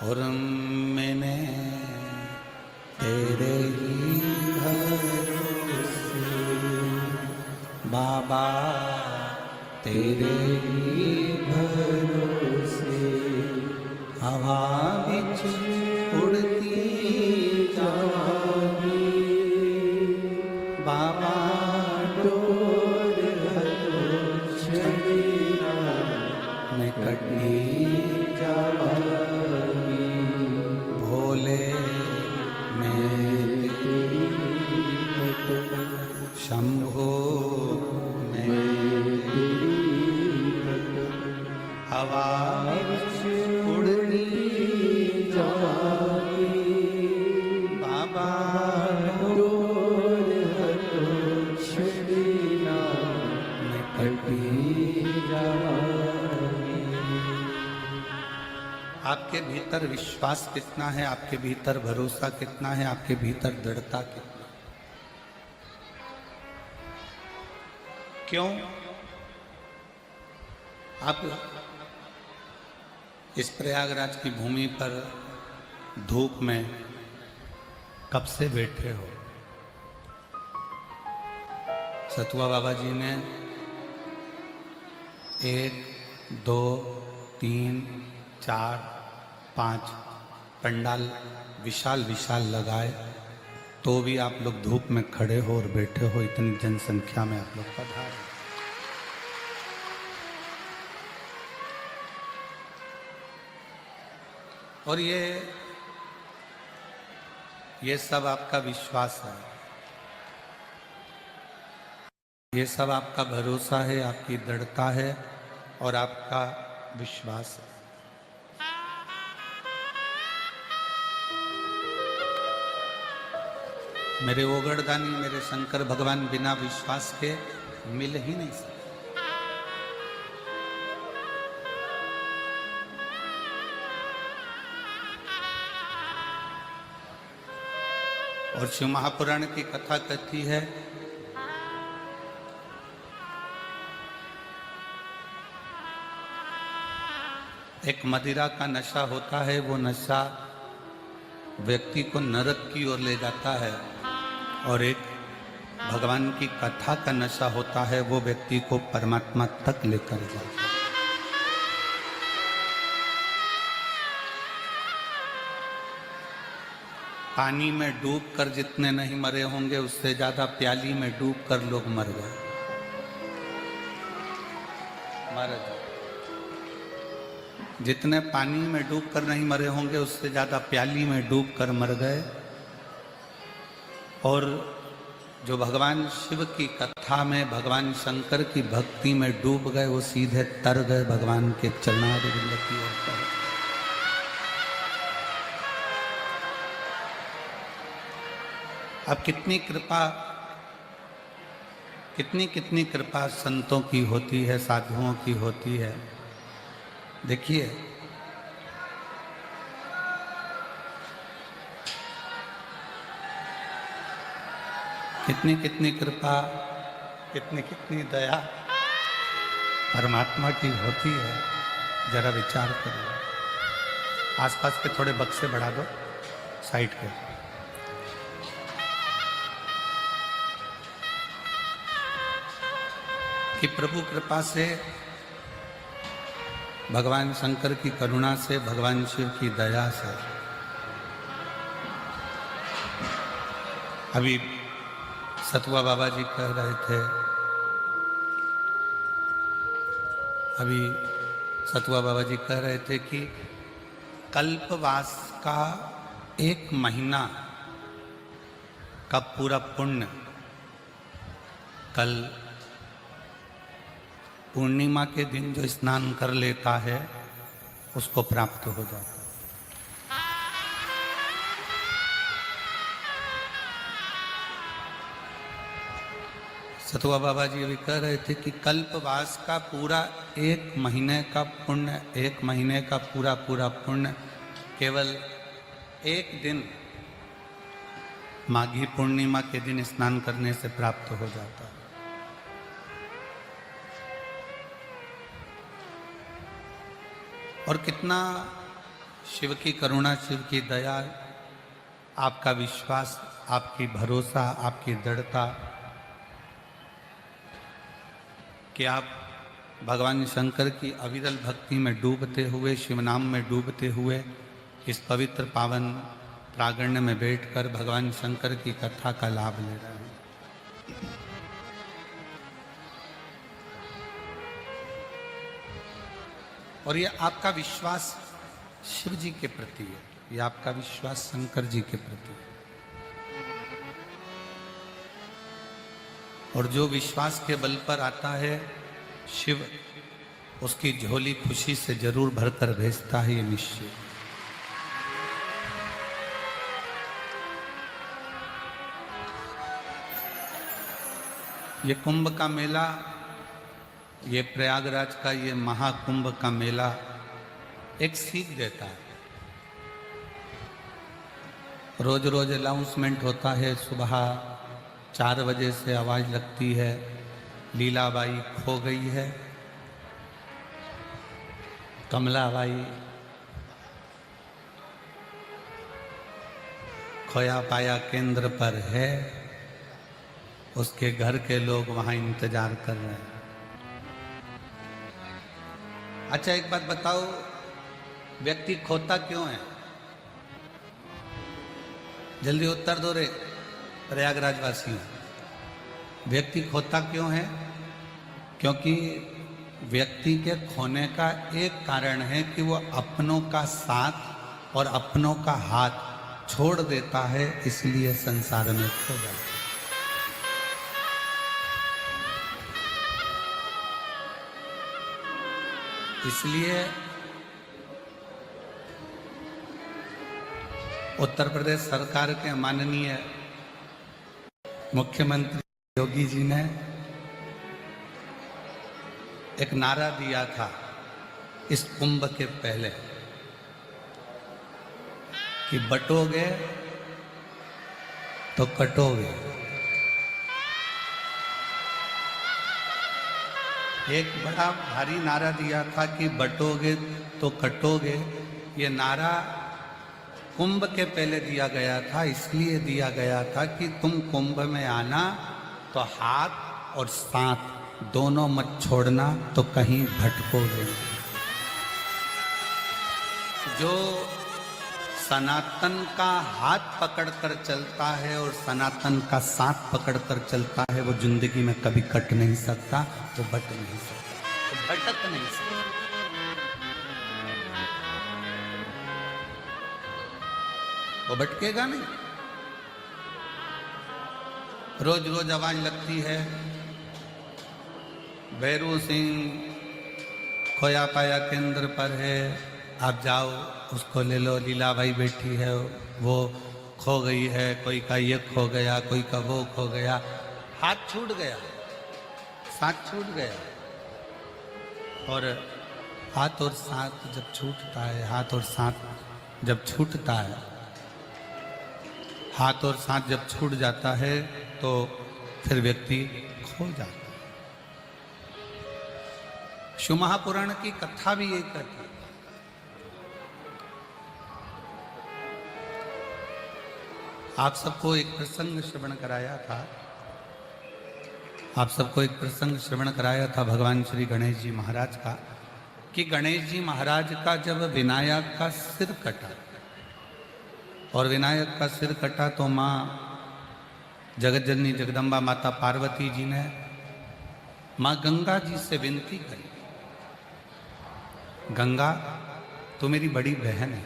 और मैंने तेरे ही भरोसे बाबा, तेरे ही भरोसे हवा बिच उड़ती जावी बाबा, डोर छड़िया मैं कटी जावी भोले मैं शंभो मैं हवा उड़ती जावी बाबा, डोर छड़िया मैं कटी जावी। आपके भीतर विश्वास कितना है, आपके भीतर भरोसा कितना है, आपके भीतर दृढ़ता कितना? क्यों आप इस प्रयागराज की भूमि पर धूप में कब से बैठे हो? सतुआ बाबा जी ने 1, 2, 3, 4, 5 पंडाल विशाल विशाल लगाए, तो भी आप लोग धूप में खड़े हो और बैठे हो। इतनी जनसंख्या में आप लोग पधारे। और ये सब आपका विश्वास है, ये सब आपका भरोसा है, आपकी दृढ़ता है और आपका विश्वास है। मेरे ओगड़दानी, मेरे शंकर भगवान बिना विश्वास के मिल ही नहीं सकते। और शिव महापुराण की कथा कहती है एक मदिरा का नशा होता है, वो नशा व्यक्ति को नरक की ओर ले जाता है, और एक भगवान की कथा का नशा होता है, वो व्यक्ति को परमात्मा तक लेकर जाता है। पानी में डूब कर जितने नहीं मरे होंगे, उससे ज्यादा प्याली में डूब कर लोग मर गए। जितने पानी में डूब कर नहीं मरे होंगे, उससे ज्यादा प्याली में डूब कर मर गए। और जो भगवान शिव की कथा में, भगवान शंकर की भक्ति में डूब गए, वो सीधे तर गए भगवान के चरणारविंद की ओर। अब कितनी कृपा संतों की होती है, साधुओं की होती है। देखिए, कितनी कृपा, कितनी दया परमात्मा की होती है। जरा विचार करिए। आसपास के थोड़े बक्से बढ़ा दो साइड के। कि प्रभु कृपा से, भगवान शंकर की करुणा से, भगवान शिव की दया से अभी सतुआ बाबा जी कह रहे थे, कि कल्पवास का 1 महीना का पूरा पुण्य कल पूर्णिमा के दिन जो स्नान कर लेता है उसको प्राप्त हो जाता है। सतुआ बाबा जी अभी कह रहे थे कि कल्पवास का पूरा 1 महीने का पुण्य, 1 महीने का पूरा पुण्य केवल 1 दिन माघी पूर्णिमा के दिन स्नान करने से प्राप्त हो जाता है। और कितना शिव की करुणा, शिव की दया, आपका विश्वास, आपकी भरोसा, आपकी दृढ़ता कि आप भगवान शंकर की अविरल भक्ति में डूबते हुए, शिव नाम में डूबते हुए इस पवित्र पावन प्रांगण में बैठकर भगवान शंकर की कथा का लाभ ले रहे हैं। और ये आपका विश्वास शिव जी के प्रति है, ये आपका विश्वास शंकर जी के प्रति है। और जो विश्वास के बल पर आता है, शिव उसकी झोली खुशी से जरूर भरकर भेजता है, ये निश्चय। ये कुंभ का मेला, ये प्रयागराज का ये महाकुंभ का मेला एक सीख देता है। रोज रोज अनाउंसमेंट होता है, सुबह 4 बजे से आवाज लगती है, लीलाबाई खो गई है, कमलाबाई खोया पाया केंद्र पर है, उसके घर के लोग वहां इंतजार कर रहे हैं। अच्छा एक बात बताओ, व्यक्ति खोता क्यों है? जल्दी उत्तर दो रे प्रयागराज वासियों। व्यक्ति खोता क्यों है? क्योंकि व्यक्ति के खोने का एक कारण है कि वो अपनों का साथ और अपनों का हाथ छोड़ देता है, इसलिए संसार में खो जाता है। इसलिए उत्तर प्रदेश सरकार के माननीय मुख्यमंत्री योगी जी ने एक नारा दिया था इस कुंभ के पहले कि बटोगे तो कटोगे। एक बड़ा भारी नारा दिया था कि बटोगे तो कटोगे। ये नारा कुंभ के पहले दिया गया था, इसलिए दिया गया था कि तुम कुंभ में आना तो हाथ और साथ दोनों मत छोड़ना, तो कहीं भटकोगे। जो सनातन का हाथ पकड़कर चलता है और सनातन का साथ पकड़कर चलता है, वो जिंदगी में कभी कट नहीं सकता, वो बट नहीं सकता, वो भटक नहीं सकता। वो भटकेगा नहीं। रोज रोज आवाज लगती है, भैरू सिंह खोया पाया केंद्र पर है, आप जाओ उसको ले लो, लीलाबाई बैठी है वो खो गई है, कोई का ये खो गया, कोई का वो खो गया। हाथ छूट गया, साथ छूट गया। और हाथ और साथ जब छूटता है, हाथ और साथ जब छूटता है, हाथ और साथ जब छूट जाता है तो फिर व्यक्ति खो जाता है। शिव महापुराण की कथा भी यही कहती है। आप सबको एक प्रसंग श्रवण कराया था, आप सबको एक प्रसंग श्रवण कराया था भगवान श्री गणेश जी महाराज का, कि गणेश जी महाराज का जब विनायक का सिर कटा और विनायक का सिर कटा तो माँ जगत जननी जगदम्बा माता पार्वती जी ने माँ गंगा जी से विनती करी, गंगा तो मेरी बड़ी बहन है,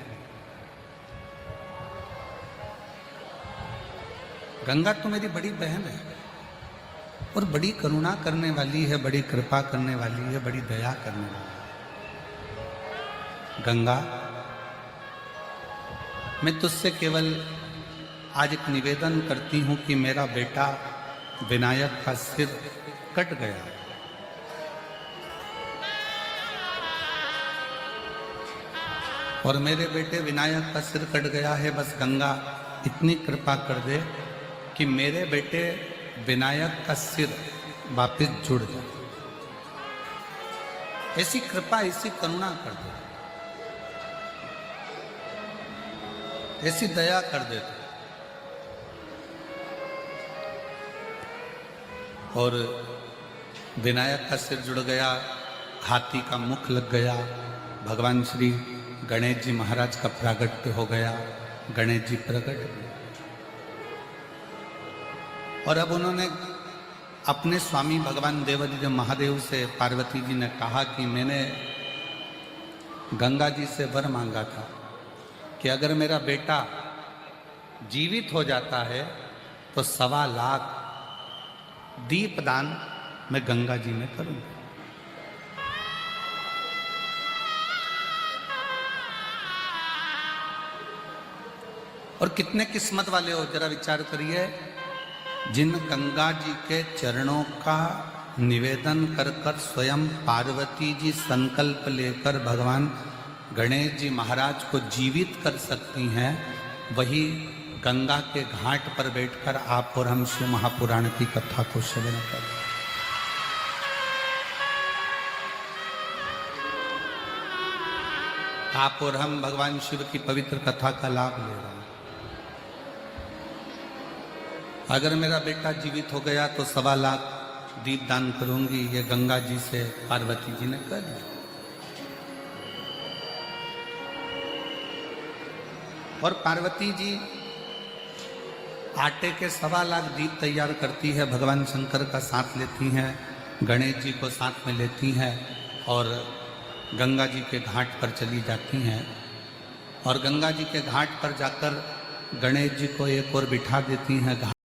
गंगा तो मेरी बड़ी बहन है और बड़ी करुणा करने वाली है, बड़ी कृपा करने वाली है, बड़ी दया करने वाली है। गंगा, मैं तुझसे केवल आज एक निवेदन करती हूं कि मेरा बेटा विनायक का सिर कट गया, और मेरे बेटे विनायक का सिर कट गया है। बस गंगा इतनी कृपा कर दे कि मेरे बेटे विनायक का सिर वापस जुड़ जाए। ऐसी कृपा, ऐसी करुणा कर दे। ऐसी दया कर देते। और विनायक का सिर जुड़ गया, हाथी का मुख लग गया, भगवान श्री गणेश जी महाराज का प्रागट्य हो गया, गणेश जी प्रकट हुए। और अब उन्होंने अपने स्वामी भगवान देवादिदेव महादेव से पार्वती जी ने कहा कि मैंने गंगा जी से वर मांगा था कि अगर मेरा बेटा जीवित हो जाता है तो 1.25 लाख दीपदान मैं गंगा जी में करूंगा। और कितने किस्मत वाले हो, जरा विचार करिए, जिन गंगा जी के चरणों का निवेदन कर कर स्वयं पार्वती जी संकल्प लेकर भगवान गणेश जी महाराज को जीवित कर सकती हैं, वही गंगा के घाट पर बैठकर आप और हम शिव महापुराण की कथा को श्रवण करें। आप और हम भगवान शिव की पवित्र कथा का लाभ ले रहे हैं। अगर मेरा बेटा जीवित हो गया तो 1.25 लाख दीपदान करूंगी, ये गंगा जी से पार्वती जी ने कर दिया। और पार्वती जी आटे के 1.25 लाख दीप तैयार करती है, भगवान शंकर का साथ लेती हैं, गणेश जी को साथ में लेती हैं और गंगा जी के घाट पर चली जाती हैं। और गंगा जी के घाट पर जाकर गणेश जी को एक और बिठा देती हैं।